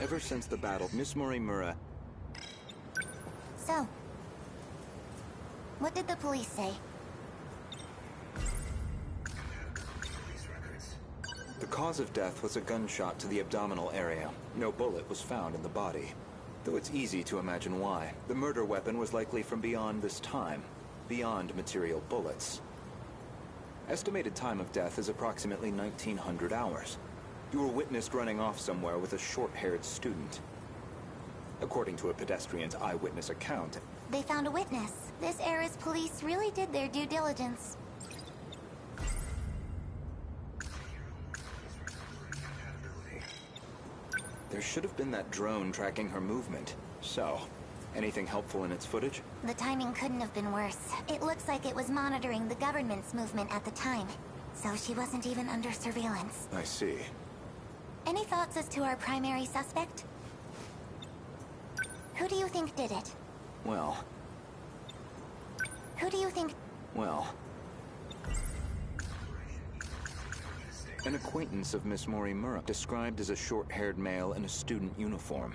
Ever since the battle, Miss Morimura... So, what did the police say? The cause of death was a gunshot to the abdominal area. No bullet was found in the body. Though it's easy to imagine why. The murder weapon was likely from beyond this time, beyond material bullets. Estimated time of death is approximately 1900 hours. You were witnessed running off somewhere with a short-haired student. According to a pedestrian's eyewitness account... They found a witness. This era's police really did their due diligence. There should have been that drone tracking her movement. So, anything helpful in its footage? The timing couldn't have been worse. It looks like it was monitoring the government's movement at the time. So she wasn't even under surveillance. I see. Any thoughts as to our primary suspect? Who do you think did it? Well... Who do you think... Well... An acquaintance of Miss Morimura, described as a short-haired male in a student uniform.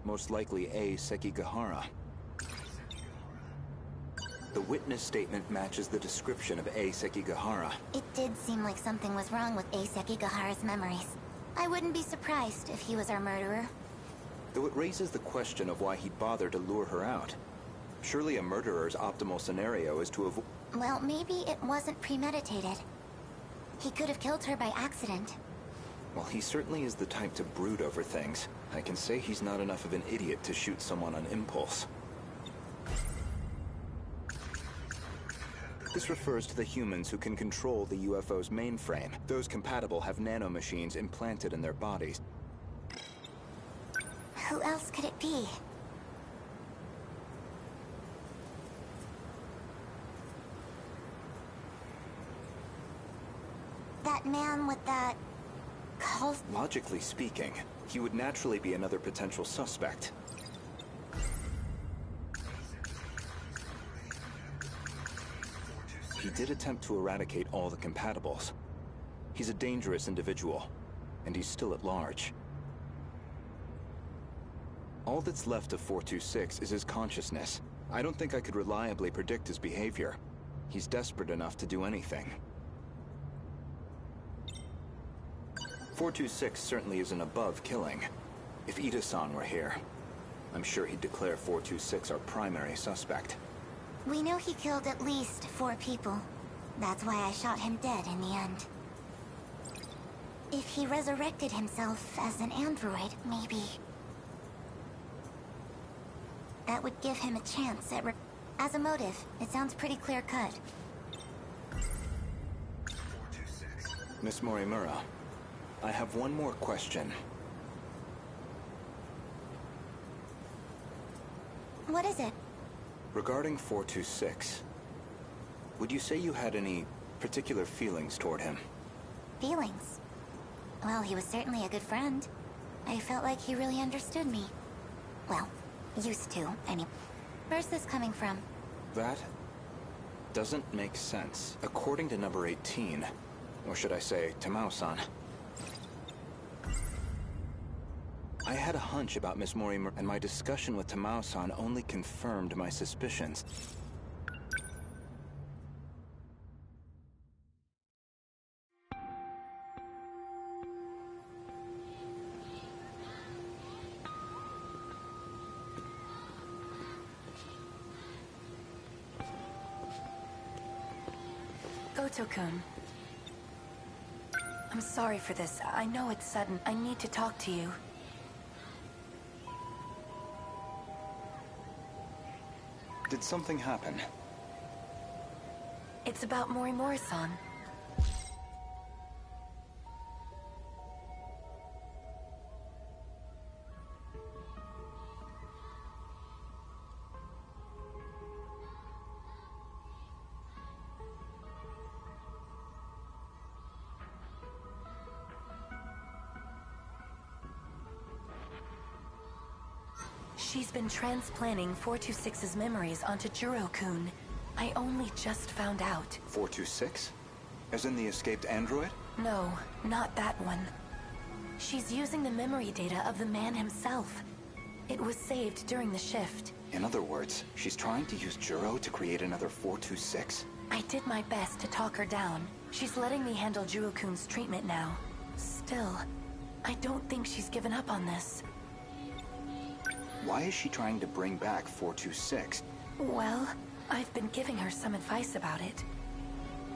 Most likely A. Sekigahara. The witness statement matches the description of A. Sekigahara. It did seem like something was wrong with A. Sekigahara's memories. I wouldn't be surprised if he was our murderer. Though it raises the question of why he'd bother to lure her out. Surely a murderer's optimal scenario is to avoid... Well, maybe it wasn't premeditated. He could have killed her by accident. Well, he certainly is the type to brood over things. I can say he's not enough of an idiot to shoot someone on impulse. This refers to the humans who can control the UFO's mainframe. Those compatible have nanomachines implanted in their bodies. Who else could it be? That man with that... Logically speaking, he would naturally be another potential suspect. He did attempt to eradicate all the compatibles. He's a dangerous individual, and he's still at large. All that's left of 426 is his consciousness. I don't think I could reliably predict his behavior. He's desperate enough to do anything. 426 certainly isn't above killing. If Ida-san were here, I'm sure he'd declare 426 our primary suspect. We know he killed at least 4 people. That's why I shot him dead in the end. If he resurrected himself as an android, maybe... that would give him a chance at as a motive, it sounds pretty clear-cut. Miss Morimura, I have one more question. What is it? Regarding 426, would you say you had any particular feelings toward him? Feelings? Well, he was certainly a good friend. I felt like he really understood me. Well, used to, anyway. Where's this coming from? That doesn't make sense. According to number 18, or should I say, Tamao-san. I had a hunch about Miss Morimura, and my discussion with Tamao-san only confirmed my suspicions. Goto-kun. I'm sorry for this. I know it's sudden. I need to talk to you. Did something happen? It's about Morimura-san. She's been transplanting 426's memories onto Juro-kun. I only just found out. 426? As in the escaped android? No, not that one. She's using the memory data of the man himself. It was saved during the shift. In other words, she's trying to use Juro to create another 426? I did my best to talk her down. She's letting me handle Juro-kun's treatment now. Still, I don't think she's given up on this. Why is she trying to bring back 426? Well, I've been giving her some advice about it.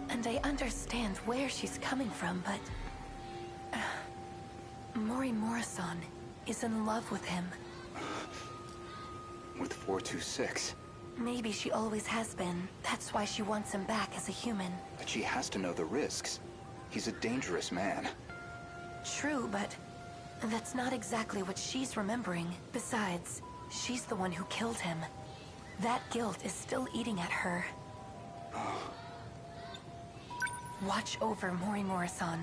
And I understand where she's coming from, but... Mori Mori-san is in love with him. With 426? Maybe she always has been. That's why she wants him back as a human. But she has to know the risks. He's a dangerous man. True, but that's not exactly what she's remembering. Besides, she's the one who killed him. That guilt is still eating at her. Watch over Mori Mori-san.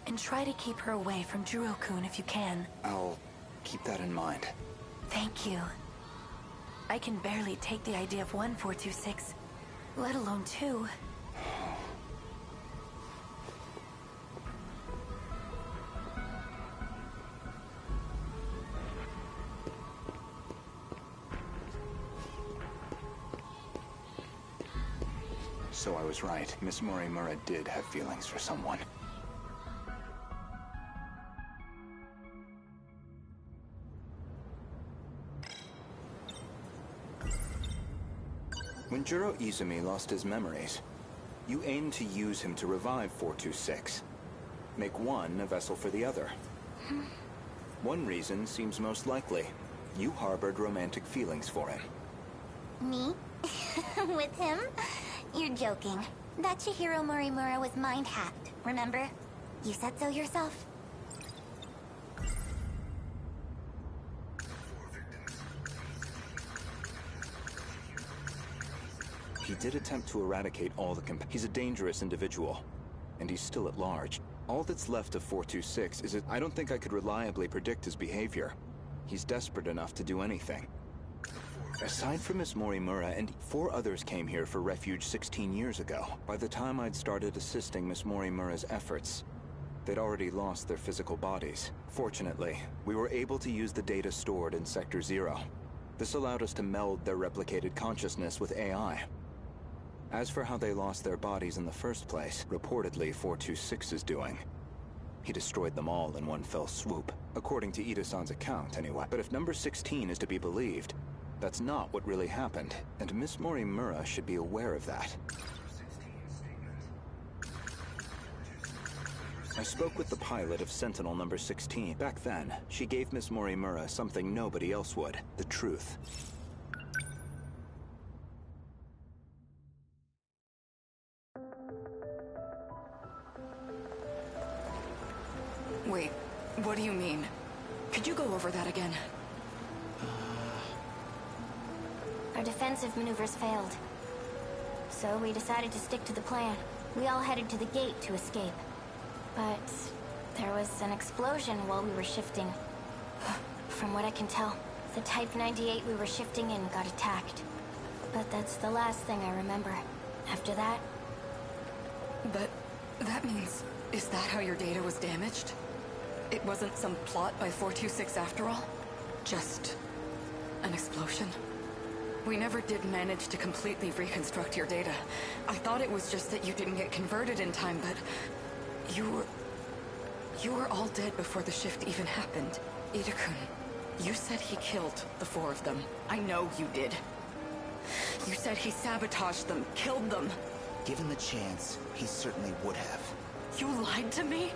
And try to keep her away from Juro-kun if you can. I'll keep that in mind. Thank you. I can barely take the idea of 1426, let alone 2. So I was right. Miss Morimura did have feelings for someone. When Juro Izumi lost his memories, you aimed to use him to revive 426. Make one a vessel for the other. One reason seems most likely. You harbored romantic feelings for him. Me? With him? You're joking. That Chihiro Morimura was mind-hacked, remember? You said so yourself. He did attempt to eradicate all the he's a dangerous individual, and he's still at large. All that's left of 426 is that I don't think I could reliably predict his behavior. He's desperate enough to do anything. Aside from Miss Morimura, and 4 others came here for refuge 16 years ago. By the time I'd started assisting Miss Morimura's efforts, they'd already lost their physical bodies. Fortunately, we were able to use the data stored in Sector 0. This allowed us to meld their replicated consciousness with AI. As for how they lost their bodies in the first place, reportedly 426 is doing. He destroyed them all in one fell swoop, according to Ida-san's account anyway. But if number 16 is to be believed, that's not what really happened, and Miss Morimura should be aware of that. I spoke with the pilot of Sentinel number 16. Back then, she gave Miss Morimura something nobody else would, the truth. Wait, what do you mean? Could you go over that again? Our defensive maneuvers failed. So we decided to stick to the plan. We all headed to the gate to escape. But there was an explosion while we were shifting. From what I can tell, the Type 98 we were shifting in got attacked. But that's the last thing I remember. After that... But that means... Is that how your data was damaged? It wasn't some plot by 426 after all? Just... an explosion? We never did manage to completely reconstruct your data. I thought it was just that you didn't get converted in time, but... You were all dead before the shift even happened. Ida-kun, you said he killed the 4 of them. I know you did. You said he sabotaged them, killed them. Given the chance, he certainly would have. You lied to me?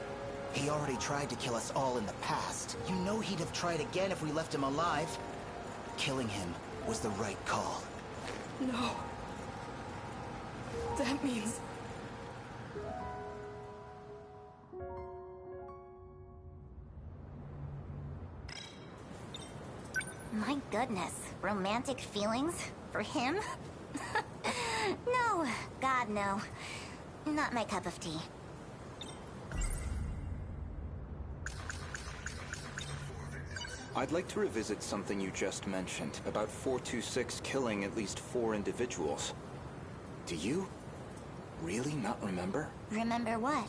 He already tried to kill us all in the past. You know he'd have tried again if we left him alive. Killing him was the right call. No. That means... My goodness, romantic feelings? For him? No, God no. Not my cup of tea. I'd like to revisit something you just mentioned, about 426 killing at least 4 individuals. Do you really not remember? Remember what?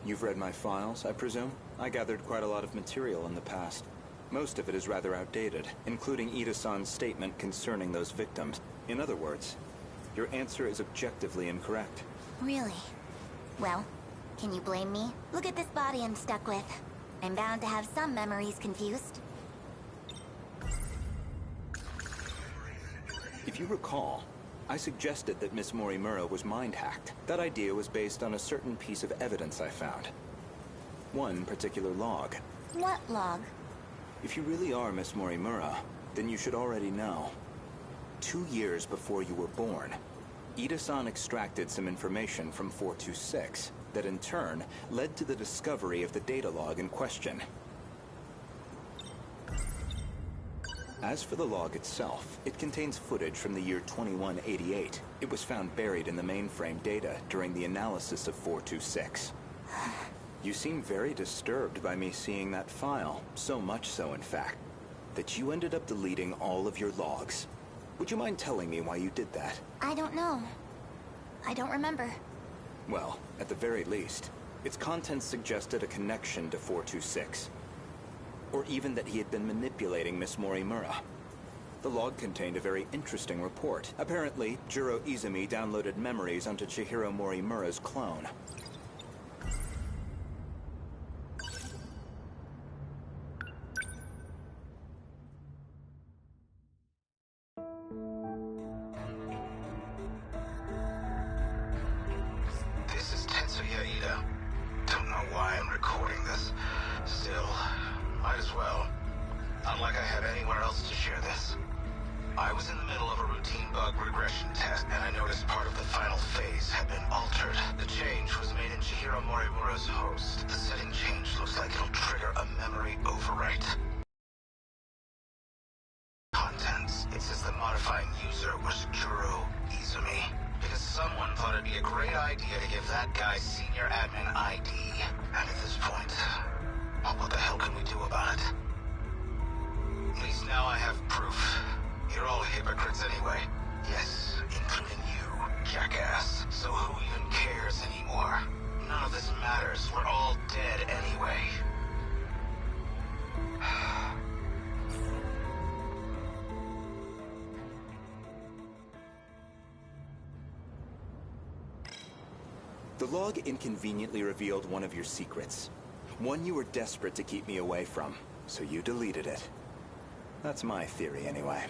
You've read my files, I presume? I gathered quite a lot of material in the past. Most of it is rather outdated, including Ida-san's statement concerning those victims. In other words, your answer is objectively incorrect. Really? Well, can you blame me? Look at this body I'm stuck with. I'm bound to have some memories confused. If you recall, I suggested that Miss Morimura was mind-hacked. That idea was based on a certain piece of evidence I found. One particular log. What log? If you really are Miss Morimura, then you should already know. 2 years before you were born, Ida-san extracted some information from 426 that in turn led to the discovery of the data log in question. As for the log itself, it contains footage from the year 2188. It was found buried in the mainframe data during the analysis of 426. You seem very disturbed by me seeing that file, so much so in fact, that you ended up deleting all of your logs. Would you mind telling me why you did that? I don't know. I don't remember. Well, at the very least, its contents suggested a connection to 426. Or even that he had been manipulating Miss Morimura. The log contained a very interesting report. Apparently, Jiro Izumi downloaded memories onto Chihiro Morimura's clone. This is Tetsuya Ida. Don't know why I'm recording this. Still, might as well. Not like I have anywhere else to share this. I was in the middle of a routine bug regression test, and I noticed part of the final phase had been altered. The change was made in Chihiro Morimura's host. The setting change looks like it'll trigger a memory overwrite. Contents. It says the modifying user was Jiro Izumi. Because someone thought it'd be a great idea to give that guy senior admin ID. And at this point, well, what the hell can we do about it? At least now I have proof. You're all hypocrites anyway. Yes, including you, jackass. So who even cares anymore? None of this matters. We're all dead anyway. The log inconveniently revealed one of your secrets. One you were desperate to keep me away from, so you deleted it. That's my theory, anyway.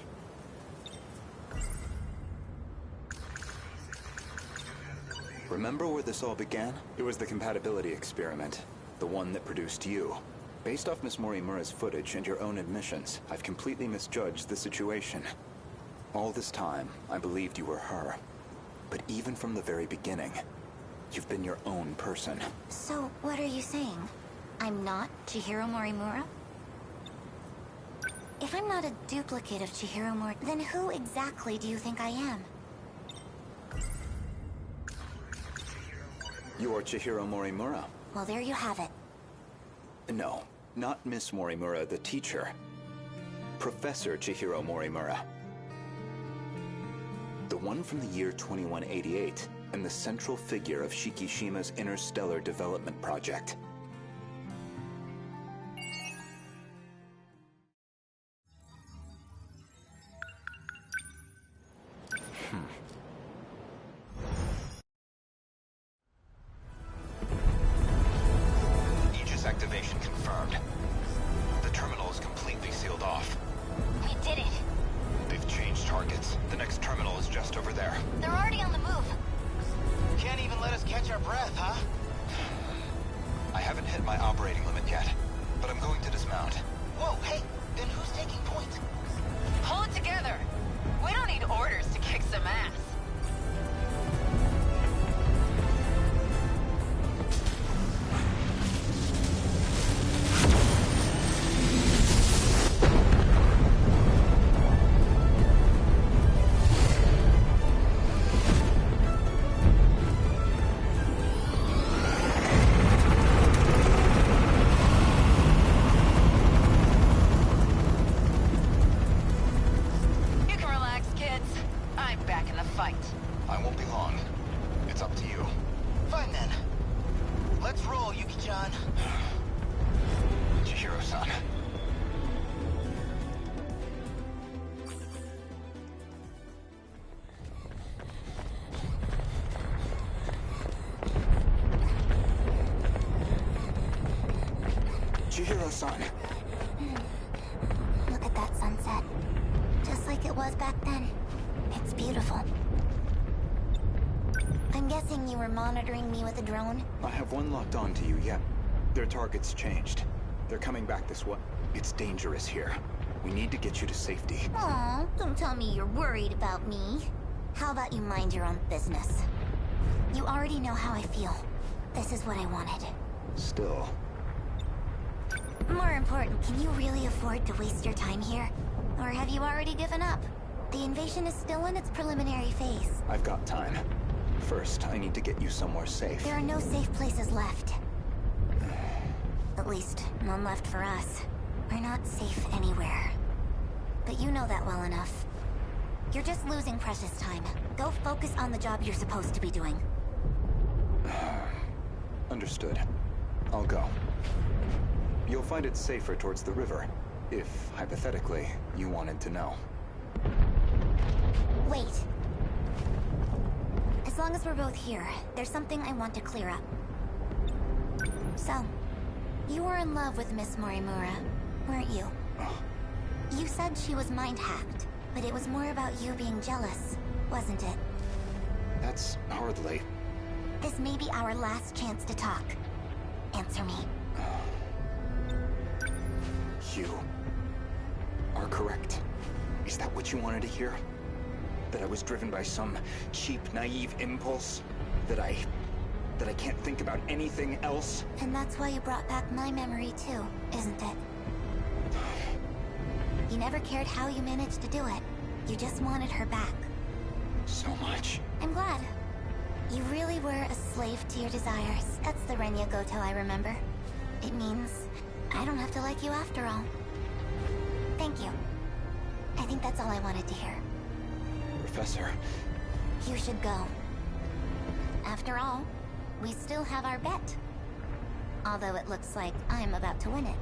Remember where this all began? It was the compatibility experiment. The one that produced you. Based off Miss Morimura's footage and your own admissions, I've completely misjudged the situation. All this time, I believed you were her. But even from the very beginning, you've been your own person. So, what are you saying? I'm not Chihiro Morimura? If I'm not a duplicate of Chihiro Mori, then who exactly do you think I am? You're Chihiro Morimura. Well, there you have it. No, not Miss Morimura, the teacher. Professor Chihiro Morimura. The one from the year 2188, and the central figure of Shikishima's interstellar development project. Aegis activation confirmed. The terminal is completely sealed off. We did it. They've changed targets. The next terminal is just over there. They're already on the move. Can't even let us catch our breath, huh? I haven't hit my operating limit yet, but I'm going to dismount. Whoa, hey, then who's taking point? Pull it together. We don't need orders to kick some ass. You can relax, kids. I'm back in the fight. I won't be long. It's up to you. Fine then. Let's roll, Yuki-chan. Chihiro-san. Chihiro-san. Look at that sunset. Just like it was back then. It's beautiful. I'm guessing you were monitoring me with a drone? I have one locked onto you, yeah. Their target's changed. They're coming back this way. It's dangerous here. We need to get you to safety. Aw, don't tell me you're worried about me. How about you mind your own business? You already know how I feel. This is what I wanted. Still. More important, can you really afford to waste your time here? Or have you already given up? The invasion is still in its preliminary phase. I've got time. First, I need to get you somewhere safe. There are no safe places left. At least, none left for us. We're not safe anywhere. But you know that well enough. You're just losing precious time. Go focus on the job you're supposed to be doing. Understood. I'll go. You'll find it safer towards the river, if, hypothetically, you wanted to know. Wait. As long as we're both here, there's something I want to clear up. So, you were in love with Miss Morimura, weren't you? You said she was mind-hacked, but it was more about you being jealous, wasn't it? That's hardly... This may be our last chance to talk. Answer me. You are correct. Is that what you wanted to hear? That I was driven by some cheap, naive impulse? That I can't think about anything else? And that's why you brought back my memory too, isn't it? You never cared how you managed to do it. You just wanted her back. So much. I'm glad. You really were a slave to your desires. That's the Renya Goto I remember. It means I don't have to like you after all. Thank you. I think that's all I wanted to hear. Professor. You should go. After all, we still have our bet. Although it looks like I'm about to win it.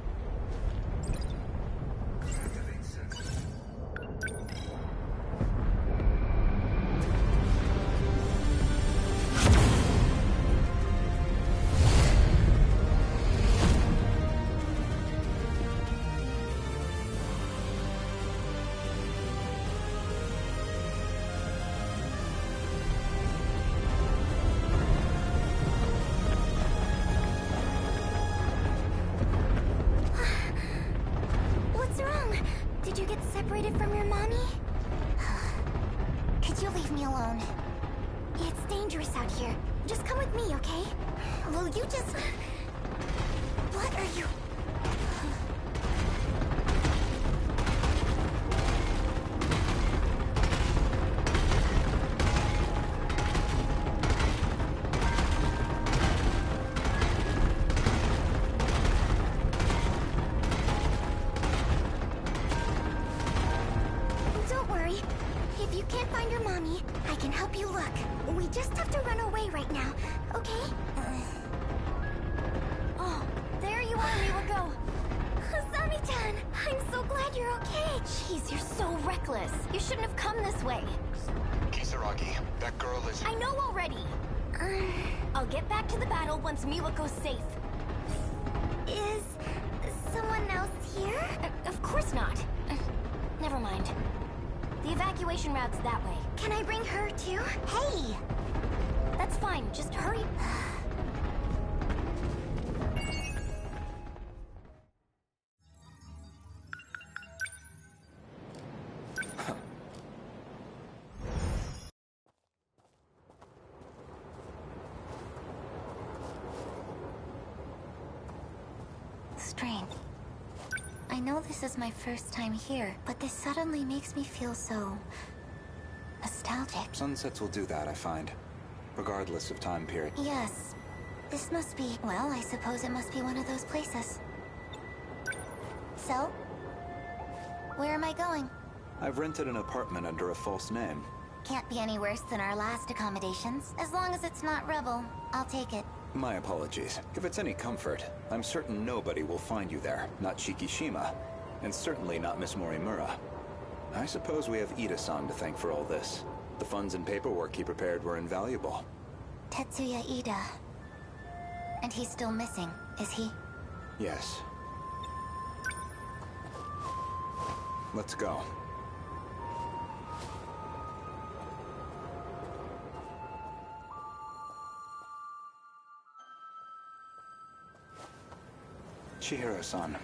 Route's that way. Can I bring her too? Hey! That's fine, just hurry. Strange. I know this is my first time here, but this suddenly makes me feel so... nostalgic. Sunsets will do that, I find. Regardless of time period. Yes. This must be... well, I suppose it must be one of those places. So? Where am I going? I've rented an apartment under a false name. Can't be any worse than our last accommodations. As long as it's not rubble, I'll take it. My apologies. If it's any comfort, I'm certain nobody will find you there. Not Shikishima, and certainly not Miss Morimura. I suppose we have Ida-san to thank for all this. The funds and paperwork he prepared were invaluable. Tetsuya Ida. And he's still missing, is he? Yes. Let's go. Chihiro-san.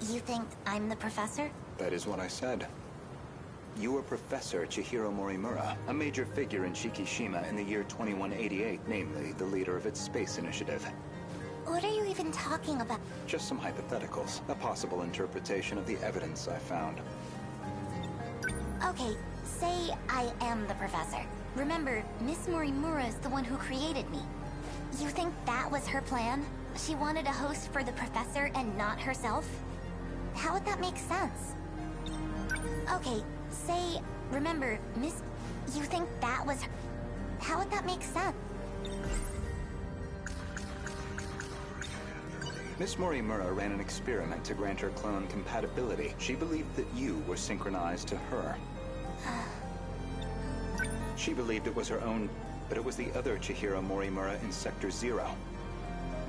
You think I'm the professor? That is what I said. You are Professor Chihiro Morimura, a major figure in Shikishima in the year 2188, namely the leader of its space initiative. What are you even talking about? Just some hypotheticals, a possible interpretation of the evidence I found. Okay, say I am the professor. Remember, Miss Morimura is the one who created me. You think that was her plan? She wanted a host for the professor and not herself? How would that make sense? Okay, say, remember, Miss... You think that was her... How would that make sense? Miss Morimura ran an experiment to grant her clone compatibility. She believed that you were synchronized to her. She believed it was her own, but it was the other Chihiro Morimura in Sector 0.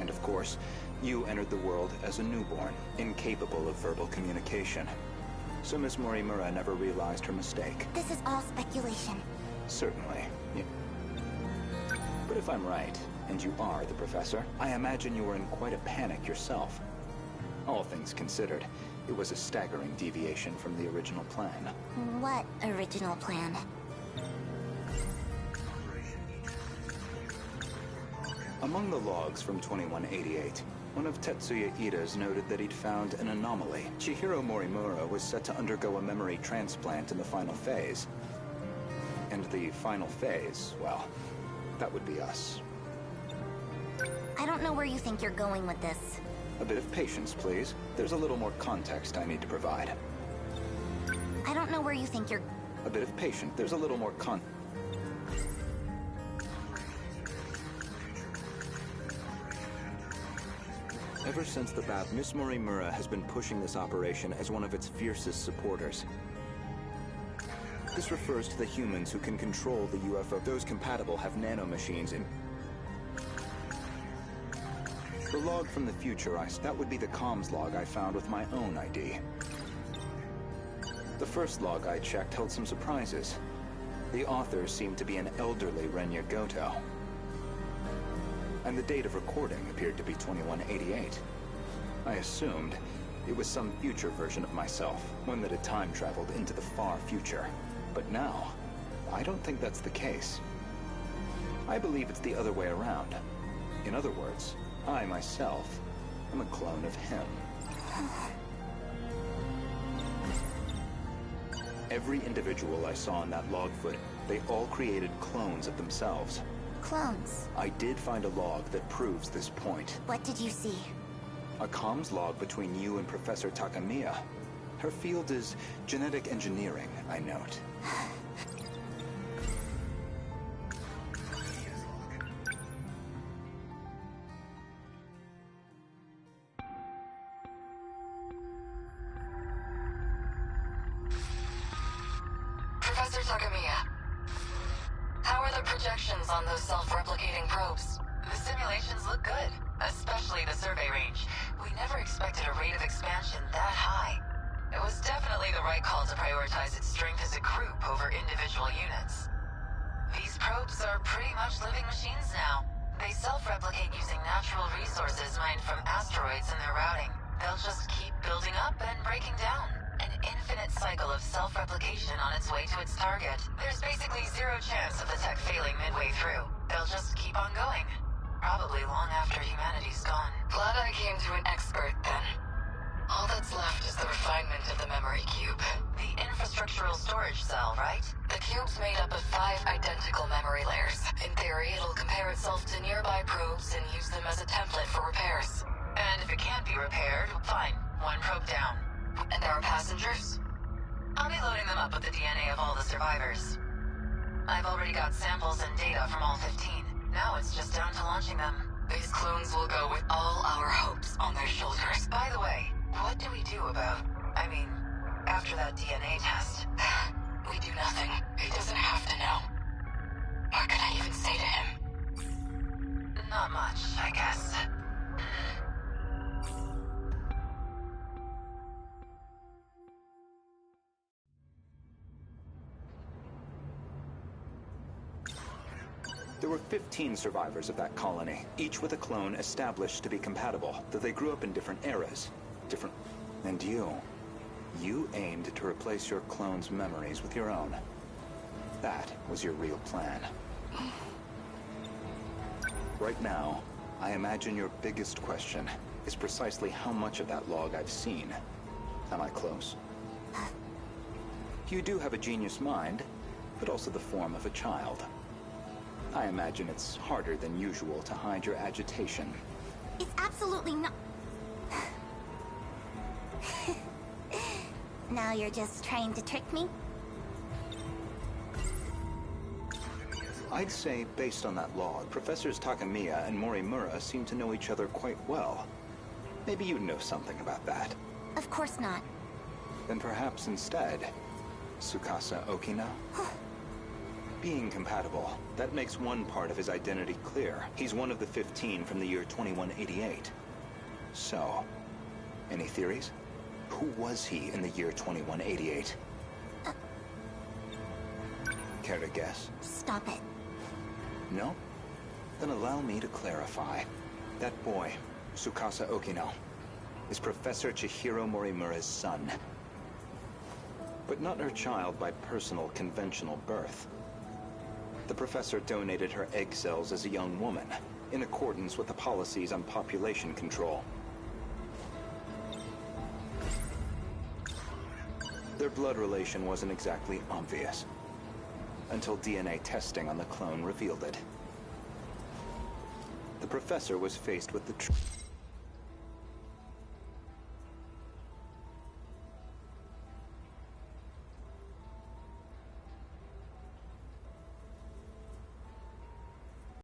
And of course, you entered the world as a newborn, incapable of verbal communication. So Miss Morimura never realized her mistake. This is all speculation. Certainly. But if I'm right, and you are the professor, I imagine you were in quite a panic yourself. All things considered, it was a staggering deviation from the original plan. What original plan? Among the logs from 2188, one of Tetsuya Ida's noted that he'd found an anomaly. Chihiro Morimura was set to undergo a memory transplant in the final phase. And the final phase, well, that would be us. I don't know where you think you're going with this. A bit of patience, please. There's a little more context I need to provide. I don't know where you think you're... A bit of patience. There's a little more Ever since the bat, Miss Morimura has been pushing this operation as one of its fiercest supporters. This refers to the humans who can control the UFO. Those compatible have nanomachines in... The log from the future, that would be the comms log I found with my own ID. The first log I checked held some surprises. The author seemed to be an elderly Renya Goto. And the date of recording appeared to be 2188. I assumed it was some future version of myself, one that had time traveled into the far future. But now, I don't think that's the case. I believe it's the other way around. In other words, I myself am a clone of him. Every individual I saw in that log foot, they all created clones of themselves. Clones. I did find a log that proves this point. What did you see? A comms log between you and Professor Takamiya. Her field is genetic engineering, I note. Professor Takamiya, how are the projections on those self-replicating probes? The simulations look good, especially the survey range. We never expected a rate of expansion that high. It was definitely the right call to prioritize its strength as a group over individual units. These probes are pretty much living machines now. They self-replicate using natural resources mined from asteroids in their routing. They'll just keep building up and breaking down. An infinite cycle of self-replication on its way to its target. There's basically zero chance of the tech failing midway through. They'll just keep on going. Probably long after humanity's gone. Glad I came to an expert, then. All that's left is the refinement of the memory cube. The infrastructural storage cell, right? The cube's made up of 5 identical memory layers. In theory, it'll compare itself to nearby probes and use them as a template for repairs. And if it can't be repaired, fine. One probe down. And our passengers? I'll be loading them up with the DNA of all the survivors. I've already got samples and data from all 15. Now it's just down to launching them. These clones will go with all our hopes on their shoulders. By the way, what do we do about... I mean, after that DNA test? We do nothing. He doesn't have to know. What could I even say to him? Not much, I guess. There were 15 survivors of that colony, each with a clone established to be compatible, though they grew up in different eras. And you aimed to replace your clone's memories with your own. That was your real plan. Right now, I imagine your biggest question is precisely how much of that log I've seen. Am I close? You do have a genius mind, but also the form of a child. I imagine it's harder than usual to hide your agitation. It's absolutely not... Now you're just trying to trick me? I'd say, based on that log, Professors Takamiya and Morimura seem to know each other quite well. Maybe you know something about that. Of course not. Then perhaps instead, Tsukasa Okino? Being compatible, that makes one part of his identity clear. He's one of the 15 from the year 2188. So, any theories? Who was he in the year 2188? Care to guess? Stop it. No? Then allow me to clarify. That boy, Tsukasa Okino, is Professor Chihiro Morimura's son. But not her child by personal, conventional birth. The professor donated her egg cells as a young woman, in accordance with the policies on population control. Their blood relation wasn't exactly obvious, until DNA testing on the clone revealed it. The professor was faced with the truth.